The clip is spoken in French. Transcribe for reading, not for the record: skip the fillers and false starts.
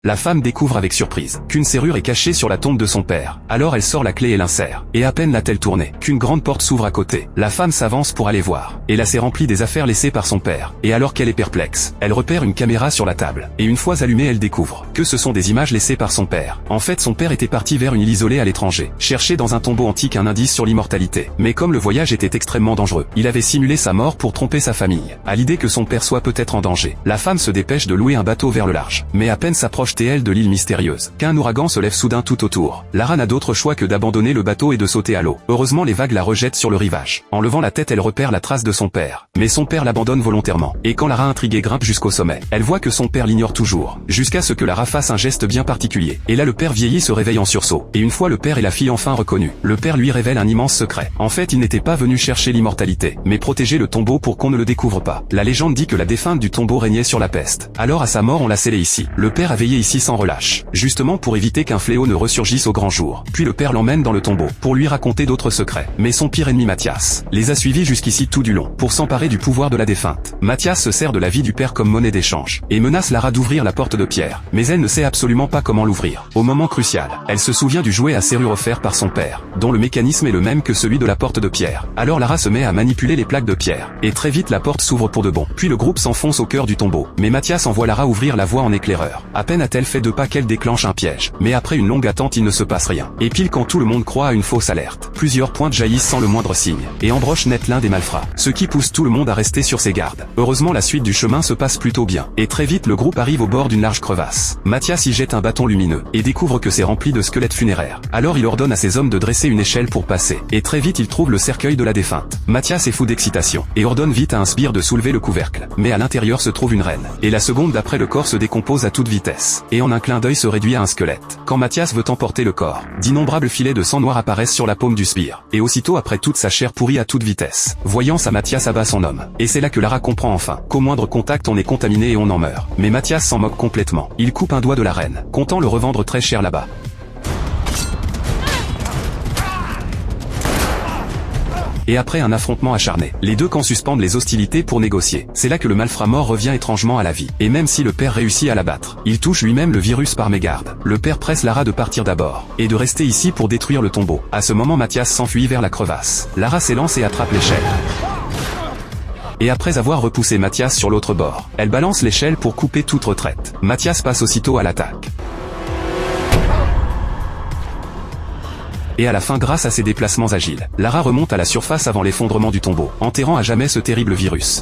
La femme découvre avec surprise qu'une serrure est cachée sur la tombe de son père. Alors elle sort la clé et l'insère. Et à peine l'a-t-elle tournée qu'une grande porte s'ouvre à côté. La femme s'avance pour aller voir. Et là c'est rempli des affaires laissées par son père. Et alors qu'elle est perplexe, elle repère une caméra sur la table. Et une fois allumée, elle découvre que ce sont des images laissées par son père. En fait, son père était parti vers une île isolée à l'étranger, chercher dans un tombeau antique un indice sur l'immortalité. Mais comme le voyage était extrêmement dangereux, il avait simulé sa mort pour tromper sa famille. À l'idée que son père soit peut-être en danger, la femme se dépêche de louer un bateau vers le large. Mais à peine s'approche-t-elle de l'île mystérieuse qu'un ouragan se lève soudain tout autour. Lara n'a d'autre choix que d'abandonner le bateau et de sauter à l'eau. Heureusement, les vagues la rejettent sur le rivage. En levant la tête, elle repère la trace de son père. Mais son père l'abandonne volontairement. Et quand Lara, intriguée, grimpe jusqu'au sommet, elle voit que son père l'ignore toujours. Jusqu'à ce que Lara fasse un geste bien particulier. Et là, le père vieilli se réveille en sursaut. Et une fois le père et la fille enfin reconnus, le père lui révèle un immense secret. En fait, il n'était pas venu chercher l'immortalité, mais protéger le tombeau pour qu'on ne le découvre pas. La légende dit que la défunte du tombeau régnait sur la peste. Alors à sa mort, on l'a scellé ici. Le père a veillé ici sans relâche, justement pour éviter qu'un fléau ne ressurgisse au grand jour. Puis le père l'emmène dans le tombeau, pour lui raconter d'autres secrets. Mais son pire ennemi Mathias les a suivis jusqu'ici tout du long, pour s'emparer du pouvoir de la défunte. Mathias se sert de la vie du père comme monnaie d'échange, et menace Lara d'ouvrir la porte de pierre. Mais elle ne sait absolument pas comment l'ouvrir. Au moment crucial, elle se souvient du jouet à serrure offert par son père, dont le mécanisme est le même que celui de la porte de pierre. Alors Lara se met à manipuler les plaques de pierre, et très vite la porte s'ouvre pour de bon. Puis le groupe s'enfonce au cœur du tombeau, mais Mathias envoie Lara ouvrir la voie en éclaireur. À peine a-t-elle fait 2 pas qu'elle déclenche un piège. Mais après une longue attente, il ne se passe rien. Et pile quand tout le monde croit à une fausse alerte, plusieurs pointes jaillissent sans le moindre signe, et embrochent net l'un des malfrats, ce qui pousse tout le monde à rester sur ses gardes. Heureusement, la suite du chemin se passe plutôt bien, et très vite le groupe arrive au bord d'une large crevasse. Mathias y jette un bâton lumineux, et découvre que c'est rempli de squelettes funéraires. Alors il ordonne à ses hommes de dresser une échelle pour passer, et très vite il trouve le cercueil de la défunte. Mathias est fou d'excitation, et ordonne vite à un sbire de soulever le couvercle. Mais à l'intérieur se trouve une reine, et la seconde d'après le corps se décompose à toute vitesse, et en un clin d'œil se réduit à un squelette. Quand Mathias veut emporter le corps, d'innombrables filets de sang noir apparaissent sur la paume du sbire, et aussitôt après toute sa chair pourrit à toute vitesse. Voyant ça, Mathias abat son homme, et c'est là que Lara comprend enfin qu'au moindre contact on est contaminé et on en meurt. Mais Mathias s'en moque complètement, il coupe un doigt de la reine, comptant le revendre très cher là-bas. Et après un affrontement acharné, les deux camps suspendent les hostilités pour négocier. C'est là que le malfrat mort revient étrangement à la vie. Et même si le père réussit à l'abattre, il touche lui-même le virus par mégarde. Le père presse Lara de partir d'abord, et de rester ici pour détruire le tombeau. À ce moment, Mathias s'enfuit vers la crevasse. Lara s'élance et attrape l'échelle. Et après avoir repoussé Mathias sur l'autre bord, elle balance l'échelle pour couper toute retraite. Mathias passe aussitôt à l'attaque. Et à la fin, grâce à ses déplacements agiles, Lara remonte à la surface avant l'effondrement du tombeau, enterrant à jamais ce terrible virus.